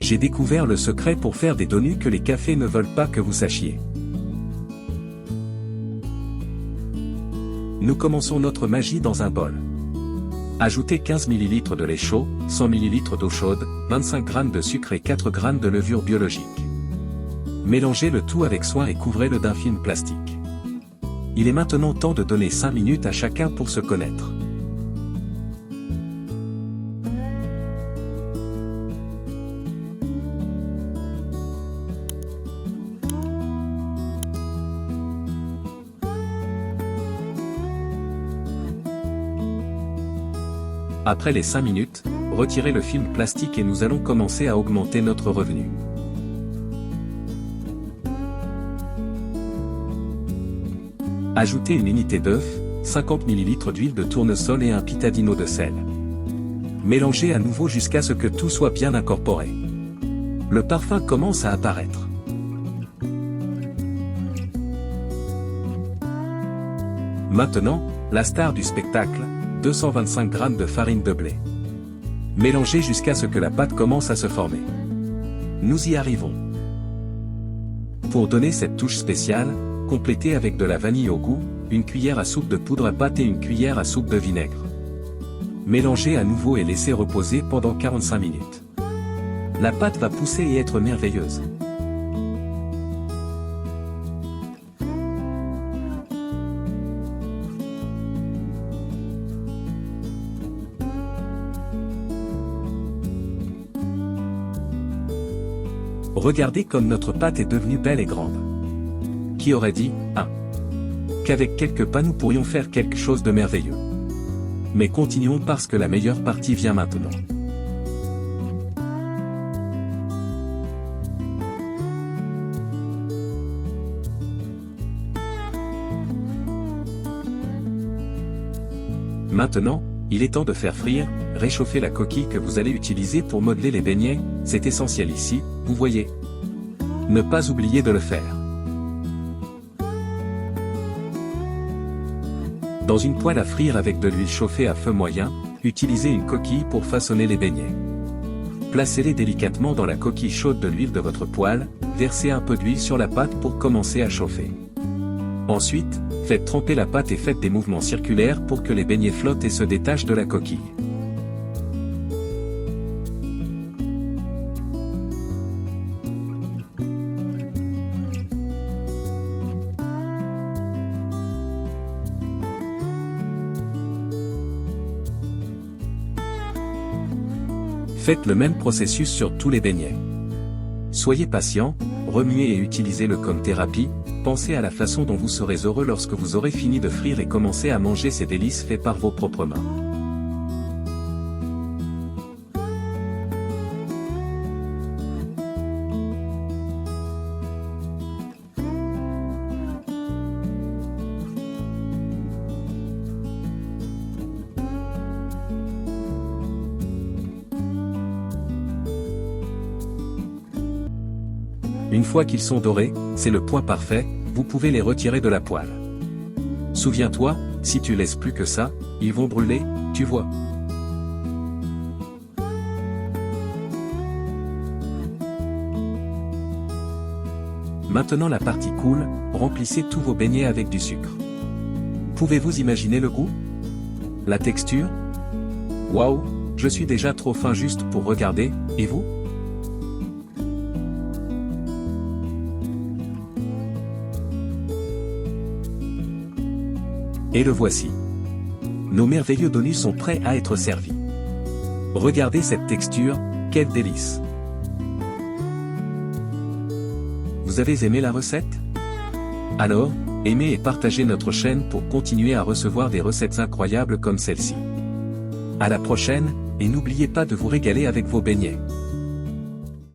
J'ai découvert le secret pour faire des donuts que les cafés ne veulent pas que vous sachiez. Nous commençons notre magie dans un bol. Ajoutez 15 ml de lait chaud, 100 ml d'eau chaude, 25 g de sucre et 4 g de levure biologique. Mélangez le tout avec soin et couvrez-le d'un film plastique. Il est maintenant temps de donner 5 minutes à chacun pour se connaître. Après les 5 minutes, retirez le film plastique et nous allons commencer à augmenter notre revenu. Ajoutez une unité d'œuf, 50 ml d'huile de tournesol et un pitadino de sel. Mélangez à nouveau jusqu'à ce que tout soit bien incorporé. Le parfum commence à apparaître. Maintenant, la star du spectacle, 225 g de farine de blé. Mélangez jusqu'à ce que la pâte commence à se former. Nous y arrivons. Pour donner cette touche spéciale, complétez avec de la vanille au goût, une cuillère à soupe de poudre à pâte et une cuillère à soupe de vinaigre. Mélangez à nouveau et laissez reposer pendant 45 minutes. La pâte va pousser et être merveilleuse. Regardez comme notre pâte est devenue belle et grande. Qui aurait dit, qu'avec quelques pas nous pourrions faire quelque chose de merveilleux. Mais continuons parce que la meilleure partie vient maintenant. Maintenant, il est temps de faire frire, réchauffer la coquille que vous allez utiliser pour modeler les beignets, c'est essentiel ici, vous voyez. Ne pas oublier de le faire. Dans une poêle à frire avec de l'huile chauffée à feu moyen, utilisez une coquille pour façonner les beignets. Placez-les délicatement dans la coquille chaude de l'huile de votre poêle, versez un peu d'huile sur la pâte pour commencer à chauffer. Ensuite, faites tremper la pâte et faites des mouvements circulaires pour que les beignets flottent et se détachent de la coquille. Faites le même processus sur tous les beignets. Soyez patient, remuez et utilisez-le comme thérapie, pensez à la façon dont vous serez heureux lorsque vous aurez fini de frire et commencez à manger ces délices faits par vos propres mains. Une fois qu'ils sont dorés, c'est le point parfait, vous pouvez les retirer de la poêle. Souviens-toi, si tu laisses plus que ça, ils vont brûler, tu vois. Maintenant la partie cool, remplissez tous vos beignets avec du sucre. Pouvez-vous imaginer le goût? La texture? Waouh, je suis déjà trop faim juste pour regarder, et vous? Et le voici. Nos merveilleux donuts sont prêts à être servis. Regardez cette texture, quel délice! Vous avez aimé la recette? Alors, aimez et partagez notre chaîne pour continuer à recevoir des recettes incroyables comme celle-ci. À la prochaine, et n'oubliez pas de vous régaler avec vos beignets.